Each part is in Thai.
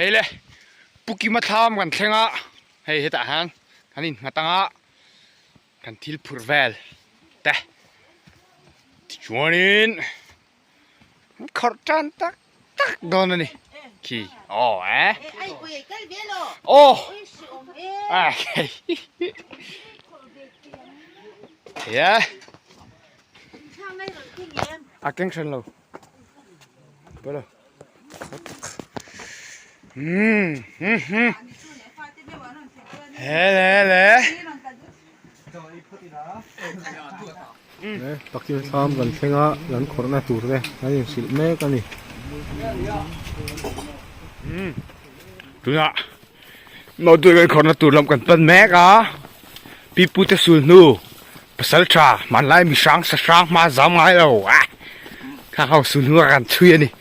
เฮ้ยเลยปุกิมาทำกันเทงะเฮ้ยเฮ็ดอาหารคันนี้มาตั้งอ่ะกันทิลพูร์เวลแต่ชวนนี้ขอจันตักโดนนี่ขี้โอ้โอ้อ่ะเฮ้ยอ่ะเก่งฉันเลยไปเลยเฮ้ตักที่ทำกันเพ่งอ่ะหลังขอหน้าตูดเลยนั่นยังสิแม่กันนี่ดูนะเราดูกันขอหน้าตูดลำกันเป็นแม่กะปีพุทธสุนูภาษาชามันไล่มีช้างสักช้างมาจำไงเราอ่ะข้าเขาสุนูกันช่วยนี่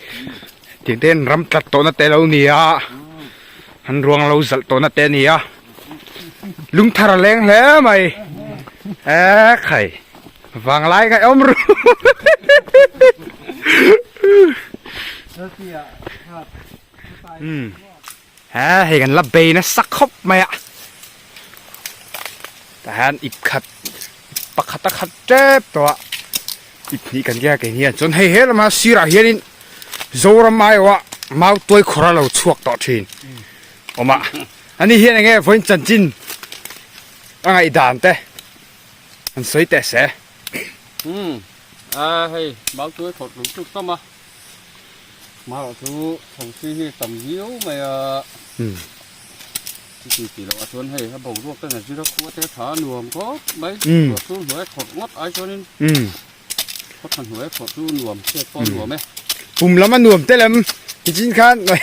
เดี๋ยวเต้นรำตัดตัวนั่นแต่เราเนี่ยหันรวงเราจัดตัวนั่นแต่เนี่ยลุงทาร์แรงแล้วไหมใครฟังไรกันอมรู้เฮ้ยกันลับเบย์นะสักครบไหมอ่ะแต่ฮันอิบขัดปักขัดตะขัดเจ็บตัวอิบนี่กันแก่กันเนี่ยจนให้เห็นมาสีระเฮียนินโจรมายวะมาตัวขราเราชวกต่อทีนออกมาอันนี้เฮียนไงฝนจันจินอะไรด่านเต้มันสวยแต่เสเฮ้ยมาตัวขดหลุมจุกต้มมาตัวของซีนี่ต่ำยิ้วไม่ที่เราชวนให้เขาบอกว่าตั้งแต่ที่เราคุยแต่ถาหน่วมก็ไม่ตัวหัวขดงดไอ้ชวนนี่ขดหัวขดตัวหน่วมเชื่อป้อนหน่วมไหมปุ่มแล้วมันหน่วมเต้ลำกินข้าวหน่อย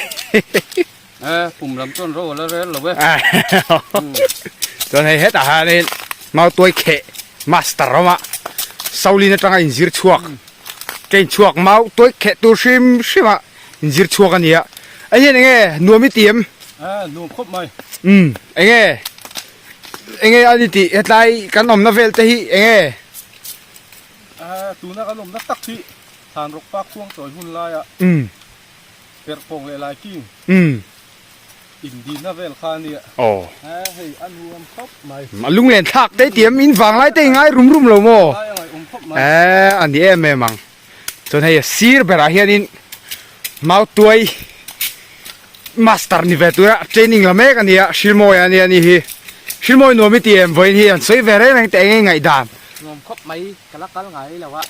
ปุ่มลำต้นโรแล้วเรนหรอเว้ยจนให้เฮ็ดอาหารนี่มาตัวเขะมาสเตอร์มาสาวลีนตั้งอินซิร์ชวกเก่งชวกมาตัวเขะตัวชิมมาอินซิร์ชวกกันเนี่ยไอ้เนี่ยไงหน่วมไม่เตรียมหน่วมครบไหมไอ้ไงอันนี้ตีเฮ็ดไรกันอมน้ำเวลเตhiไอ้ไงตัวนักอมนักตักที่ทานรกปักช่วงต่อยหุ่นลายเปิดโป่งเลยลายกิ้งอินดีน่าเวลคานี่โอ้เฮ้ยอันรวมครบไหมมาลุงเล่นทักได้เตรียมอินฝังไรได้ง่ายรุ่มๆเลยโม่อันนี้แม่มังจนให้ซีร์เบราเฮียนินมาตัวมาสเตอร์นี่เวตัวเทรนนิ่งละแม่กันเนี่ยชิลโมยอันนี้ฮีชิลโมยหนูไม่เตรียมไว้ที่อันสวยเวรนั่งแต่ง่ายด่านรวมครบไหมกันละกันไงแล้ววะ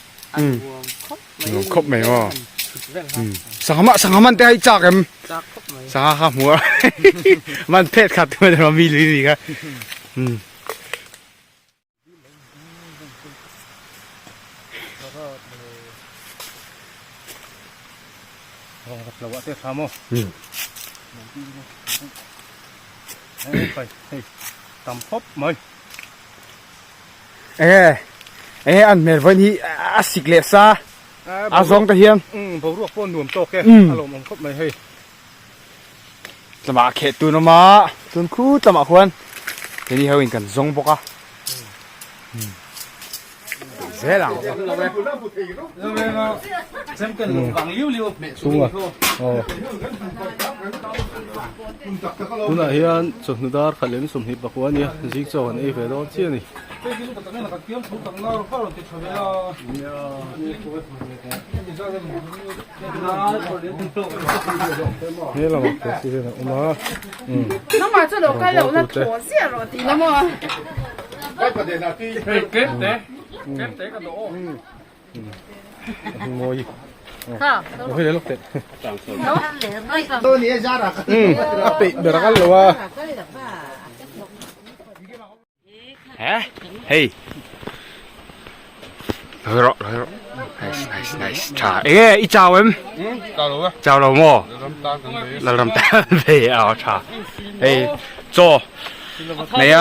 รวมครบไหมวะสังมันได้จากเอ็มสังหาหัวมันเพชรขัดตัวแต่เรามีลีนี่ครับเราว่าเตี้ยทำมั้งไปตำพบไหมอันเมลวันนี้อาสิกเลซ่าอาซองตะเฮียนผมรู้ว่าป้อนหนุ่มโตแกอารมณ์มันครบไหมเฮ้ยสมาเขตตุนมาตุนคู่สมาควรทีนี้เขาเองกันซองปกะเสียหลังสู้อ่ะคุณอาเฮียนสุนทรขัดเล่นสมหิบบักวันเนี่ยซิกโซนเอฟเอโดเชียนี่นี่เราบอกสิเนี่ยมาน้ำมา这里该有那坨馅了，底那么。เก็บเตะกระโดดงอยโอเคเลยลูกเตะตัวนี้จ้าละติเดี๋ยวกันหรือว่าเฮ้ยรอ nice ชาอีเจ้าเอ็มเจ้าเราโม่เราลำตาเบย์เอาชาเฮ้ยโจเนี่ย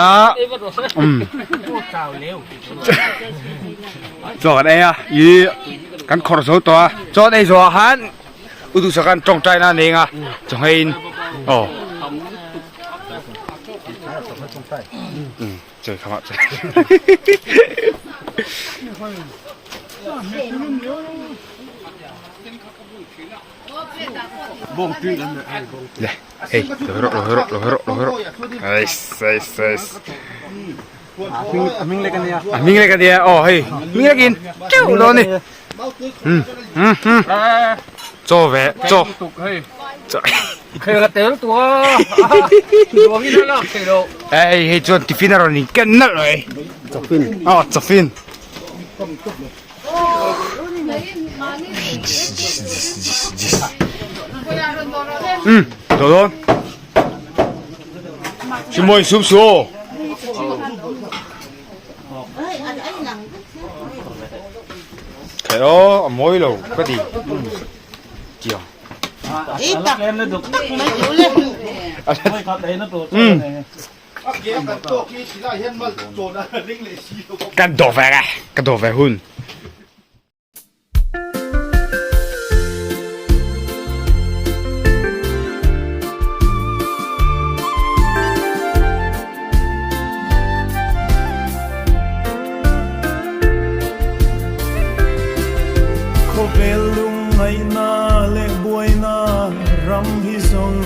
โจกันเองยี่กันขอสู้ตัวโจได้โจฮันอุตุสกันจงใจนั่นเองจงให้โอ้เจอคำว่าเจอ bông tươi lắm đấy Đây, hey, lo hero. Nice. mình lấy cái này À, mình lấy cái gì? Oh, hey, mình lấy cái cháu đó này. Cho về, cho. tục hay Cho. khơi là téo tua tua cái đó là khơi đâu Hey, cho tiffin nào đi, cái nào rồi? chọc pin Oh, tiffin. Đồ. Chỉ mới súp số. Cái đó mới lâu, cái gì? Chiều. em lên được mấy triệu lên thôi thật đấy nó tổ Cái đồ về hun. Belung ay na le buhay na ram hisong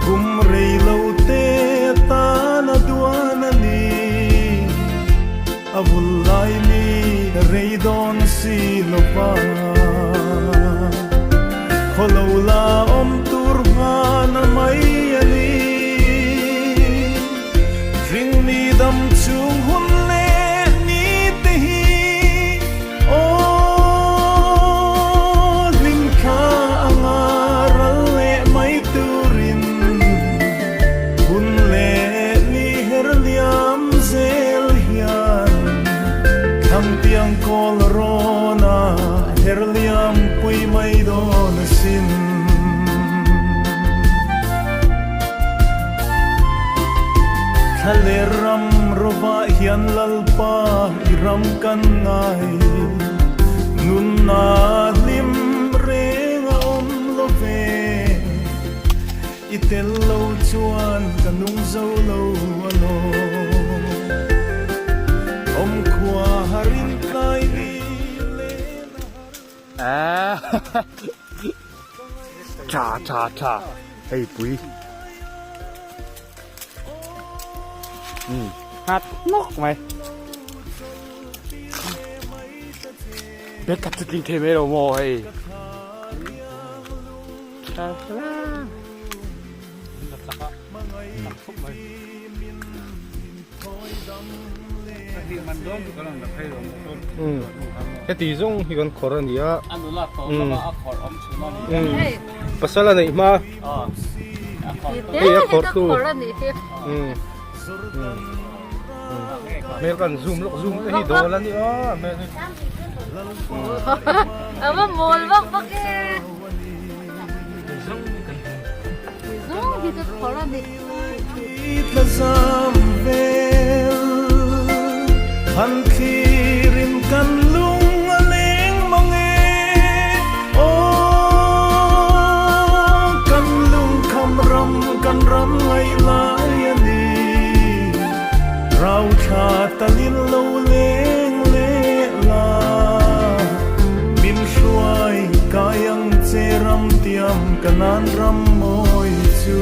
Bumrei lau te ta na duana ni Avulay ni rei don si lopa Holaw la om turha na may ali Ring ni dam chung hun le ni tehi Tiang kolorona herliam pui mai don sin Khaleram roba hian lalpa iram kan ngai nun na lim renga om love itel lo chuan kanung zo lo alo om khua harin kai ni le À. Cha. Hey, bụi. Hát nóc mày. Biết cắt kinh thêm mấy đầu mồ hay. cái tí dung thì còn khó hơn gì á ăn đồ lạt tàu là khỏi ống chứa nó đi pasal này mà Dia khổ kita tu koran ni. mẹ cần zoom cái gì đó là đi á mẹ Apa mall bak pakai. Zoom kita koran ni. Tlazam vel Han khirin kan lung aleng mange O kan lung kan ram ngay lai ani Rau cha talin lo leng le la Min shuai kayang che ram tiam kanan ram moi chu